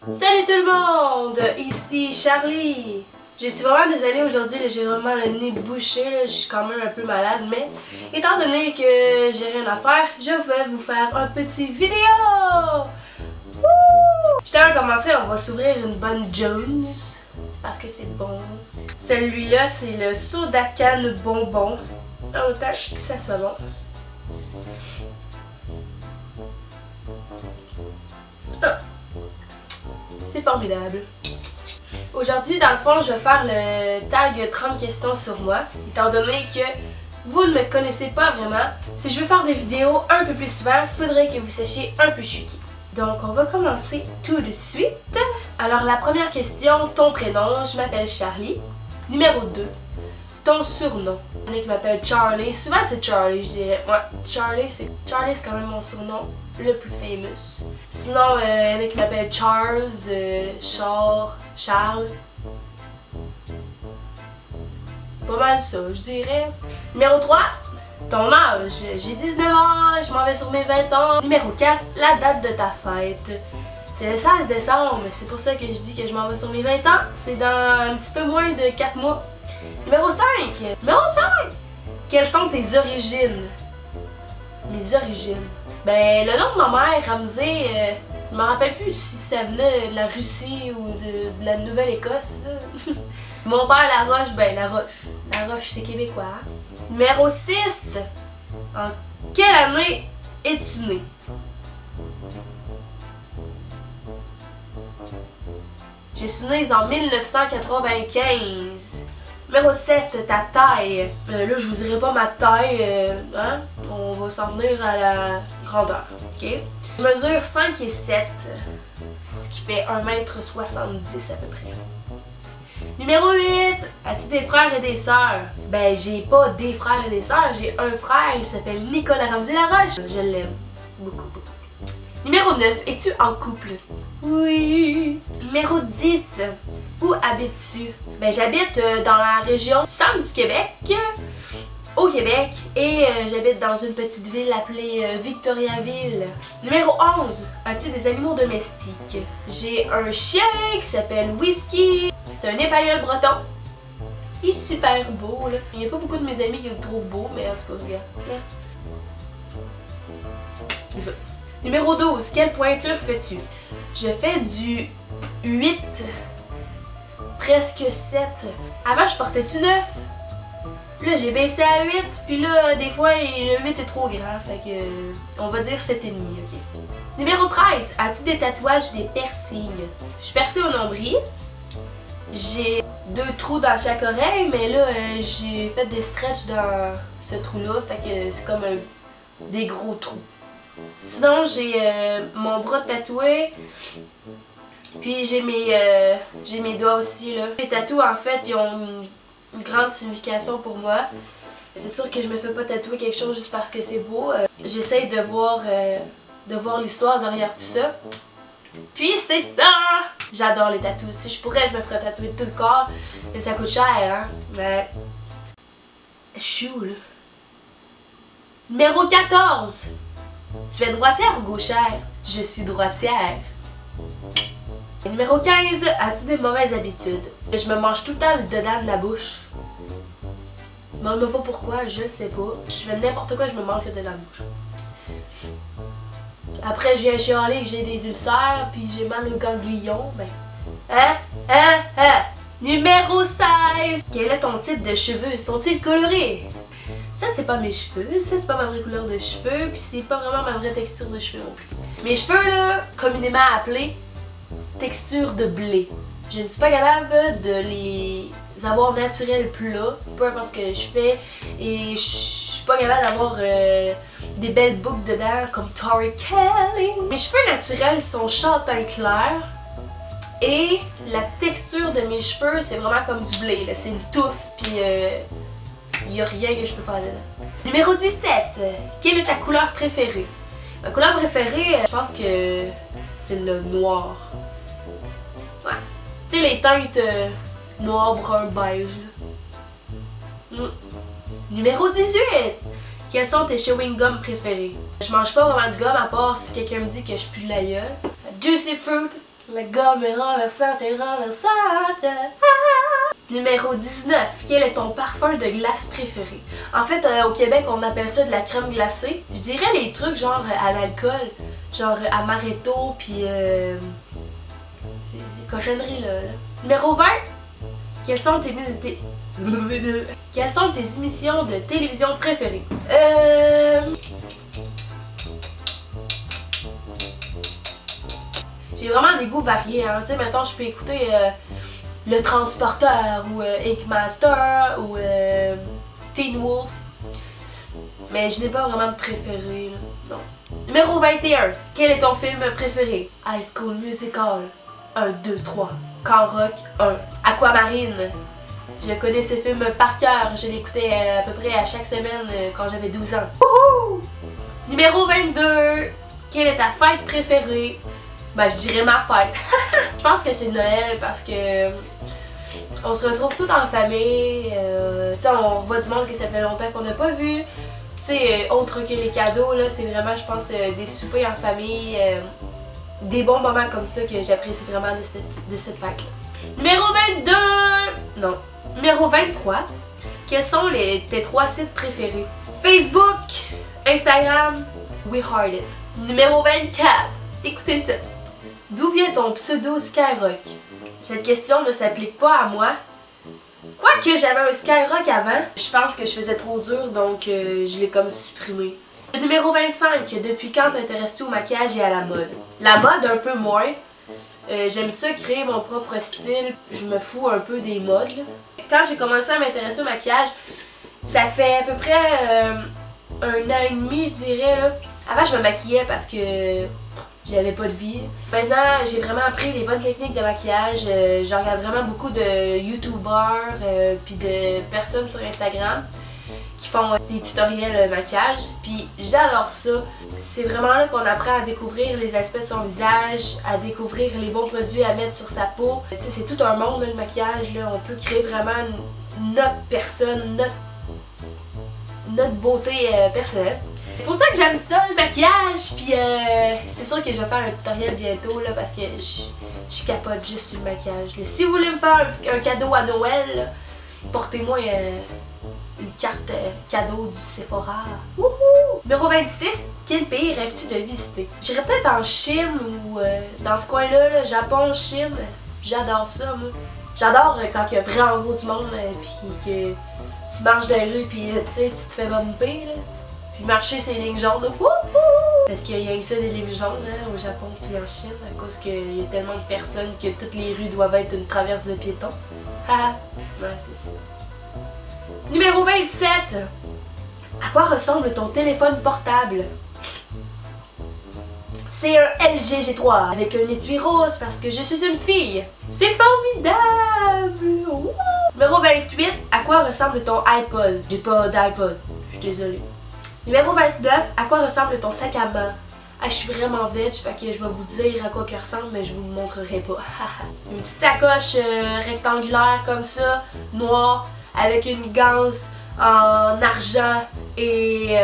Salut tout le monde! Ici Charlie! Je suis vraiment désolée aujourd'hui, j'ai vraiment le nez bouché, là, je suis quand même un peu malade, mais étant donné que j'ai rien à faire, je vais vous faire un petit vidéo! Juste avant de commencer, on va s'ouvrir une bonne Jones, parce que c'est bon. Celui-là, c'est le soda can bonbon. En même temps que ça soit bon. Ah. C'est formidable. Aujourd'hui, dans le fond, je vais faire le tag 30 questions sur moi, étant donné que vous ne me connaissez pas vraiment. Si je veux faire des vidéos un peu plus souvent, il faudrait que vous sachiez un peu je suis qui. Donc, on va commencer tout de suite. Alors, la première question, ton prénom, je m'appelle Charlie. Numéro 2, ton surnom. Il y en a qui m'appellent Charlie. Souvent, c'est Charlie, je dirais. Ouais, Charlie, c'est quand même mon surnom le plus famous. Sinon, il y en a qui m'appellent Charles, Charles. Pas mal ça, je dirais. Numéro 3, ton âge. J'ai 19 ans, je m'en vais sur mes 20 ans. Numéro 4, la date de ta fête. C'est le 16 décembre, c'est pour ça que je dis que je m'en vais sur mes 20 ans. C'est dans un petit peu moins de 4 mois. Numéro 5! Numéro 5! Quelles sont tes origines? Mes origines? Ben, le nom de ma mère, Ramsey, je me rappelle plus si ça venait de la Russie ou de la Nouvelle-Écosse. Mon père, Laroche, ben Laroche. Laroche, c'est québécois. Hein? Numéro 6. En quelle année es-tu né? Je suis née en 1995. Numéro 7, ta taille. Là, je vous dirai pas ma taille, hein? On va s'en venir à la grandeur, ok? Je mesure 5 et 7, ce qui fait 1m70 à peu près. Numéro 8, as-tu des frères et des sœurs? Ben, j'ai pas des frères et des sœurs, j'ai un frère, il s'appelle Nicolas Ramsey Laroche. Je l'aime beaucoup, beaucoup. Numéro 9, es-tu en couple? Oui. Numéro 10, où habites-tu? Ben, j'habite dans la région du centre du Québec, au Québec, et j'habite dans une petite ville appelée Victoriaville. Numéro 11, as-tu des animaux domestiques? J'ai un chien qui s'appelle Whisky. C'est un épagnol breton. Il est super beau, là. Il n'y a pas beaucoup de mes amis qui le trouvent beau, mais en tout cas, regarde. C'est ça. Numéro 12, quelle pointure fais-tu? Je fais du 8, presque 7. Avant, je portais du 9. Là, j'ai baissé à 8, puis là, des fois, le 8 est trop grand, fait que on va dire 7,5, ok? Numéro 13, as-tu des tatouages ou des piercings? Je suis percée au nombril. J'ai 2 trous dans chaque oreille, mais là, j'ai fait des stretches dans ce trou-là, fait que c'est comme des gros trous. Sinon, j'ai mon bras tatoué, puis j'ai mes doigts aussi, là. Les tatous, en fait, ils ont une grande signification pour moi. C'est sûr que je me fais pas tatouer quelque chose juste parce que c'est beau. J'essaye de voir l'histoire derrière tout ça. Puis c'est ça! J'adore les tatous. Si je pourrais, je me ferais tatouer tout le corps, mais ça coûte cher, hein? Mais chou, là. Numéro 14. Tu es droitière ou gauchère? Je suis droitière. Numéro 15. As-tu des mauvaises habitudes? Je me mange tout le temps le dedans de la bouche. Demande-moi pas pourquoi, je sais pas. Je fais n'importe quoi, je me mange le dedans de la bouche. Après, j'ai un chialer que j'ai des ulcères, puis j'ai mal au ganglion. Ben. Numéro 16. Quel est ton type de cheveux? Sont-ils colorés? Ça, c'est pas mes cheveux, ça, c'est pas ma vraie couleur de cheveux, puis c'est pas vraiment ma vraie texture de cheveux non plus. Mes cheveux, là, communément appelés texture de blé. Je ne suis pas capable de les avoir naturels plats, peu importe ce que je fais, et je suis pas capable d'avoir des belles boucles dedans comme Tori Kelly. Mes cheveux naturels sont châtain clair, et la texture de mes cheveux, c'est vraiment comme du blé, là. C'est une touffe, puis il n'y a rien que je peux faire dedans. Numéro 17. Quelle est ta couleur préférée? Ma couleur préférée, je pense que c'est le noir. Ouais. Tu sais, les teintes noir, brun, beige. Numéro 18. Quels sont tes chewing-gums préférés? Je mange pas vraiment de gomme à part si quelqu'un me dit que je pue la gueule. Juicy Fruit, La gomme est renversante et renversante. Ah! Numéro 19. Quel est ton parfum de glace préféré? En fait, au Québec, on appelle ça de la crème glacée. Je dirais les trucs genre à l'alcool, genre amaretto, puis ces cochonneries là. Numéro 20. Quelles sont tes émissions de télévision préférées? J'ai vraiment des goûts variés. Hein. Tu sais, mettons, je peux écouter Le Transporteur ou Ink Master ou Teen Wolf. Mais je n'ai pas vraiment de préféré. Là. Non. Numéro 21. Quel est ton film préféré? High School Musical. 1, 2, 3. Camp Rock 1. Aquamarine. Je connais ce film par cœur. Je l'écoutais à peu près à chaque semaine quand j'avais 12 ans. Wouhou! Numéro 22. Quelle est ta fête préférée? Ben, je dirais ma fête. Je pense que c'est Noël parce que on se retrouve tous en famille. Tu sais, on revoit du monde que ça fait longtemps qu'on n'a pas vu. Tu sais, autre que les cadeaux, là, c'est vraiment, je pense, des soupers en famille. Des bons moments comme ça que j'apprécie vraiment de cette fête-là. Numéro 22! Non. Numéro 23. Quels sont tes 3 sites préférés? Facebook, Instagram, We Heart It. Numéro 24. Écoutez ça. D'où vient ton pseudo Skyrock? Cette question ne s'applique pas à moi. Quoique j'avais un Skyrock avant, je pense que je faisais trop dur, donc je l'ai comme supprimé. Numéro 25. Depuis quand t'intéresses-tu au maquillage et à la mode? La mode, un peu moins. J'aime ça créer mon propre style. Je me fous un peu des modes. Là. Quand j'ai commencé à m'intéresser au maquillage, ça fait à peu près 1 an et demi, je dirais. Là. Avant, je me maquillais parce que j'avais pas de vie. Maintenant, j'ai vraiment appris les bonnes techniques de maquillage. Je regarde vraiment beaucoup de YouTubers puis de personnes sur Instagram qui font des tutoriels maquillage. Puis j'adore ça. C'est vraiment là qu'on apprend à découvrir les aspects de son visage, à découvrir les bons produits à mettre sur sa peau. Tu sais, c'est tout un monde là, le maquillage. Là. On peut créer vraiment notre personne, notre beauté personnelle. C'est pour ça que j'aime ça, le maquillage, puis c'est sûr que je vais faire un tutoriel bientôt, là, parce que je capote juste sur le maquillage. Là. Si vous voulez me faire un cadeau à Noël, là, portez-moi une carte cadeau du Sephora. Wouhou! Numéro 26, quel pays rêves-tu de visiter? J'irais peut-être en Chine ou dans ce coin-là, là, Japon, Chine. J'adore ça, moi. J'adore quand il y a vraiment gros du monde, puis que tu marches dans les rues, puis tu te fais bumper, là. Puis marcher ces lignes jaunes, là, parce qu'il y a que ça des lignes jaunes hein, au Japon puis en Chine, à cause qu'il y a tellement de personnes que toutes les rues doivent être une traverse de piétons. Haha, ouais, c'est ça. Numéro 27. À quoi ressemble ton téléphone portable? C'est un LG G3 avec un étui rose parce que je suis une fille. C'est formidable! Wouh! Numéro 28. À quoi ressemble ton iPod? J'ai pas d'iPod, je suis désolée. Numéro 29, à quoi ressemble ton sac à main? Ah, je suis vraiment veg, fait que je vais vous dire à quoi il ressemble, mais je vous le montrerai pas. Une petite sacoche rectangulaire comme ça, noire, avec une ganse en argent et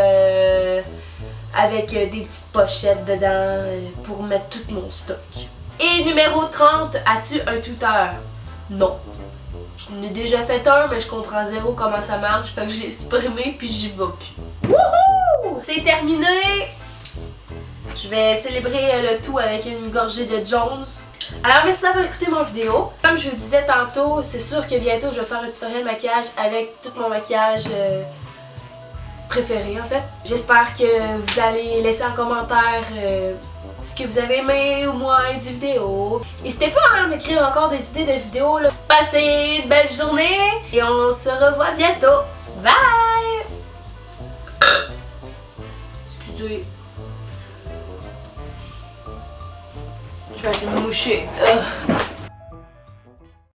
avec des petites pochettes dedans pour mettre tout mon stock. Et numéro 30, as-tu un Twitter? Non. J'en ai déjà fait un, mais je comprends zéro comment ça marche, fait que je l'ai supprimé puis j'y vais plus. Wouhou! C'est terminé! Je vais célébrer le tout avec une gorgée de Jones. Alors merci d'avoir écouté mon vidéo. Comme je vous disais tantôt, c'est sûr que bientôt je vais faire un tutoriel maquillage avec tout mon maquillage préféré en fait. J'espère que vous allez laisser en commentaire ce que vous avez aimé ou moins du vidéo. N'hésitez pas à m'écrire encore des idées de vidéos. Là. Passez une belle journée et on se revoit bientôt. Bye! Excusez. Je vais aller me moucher.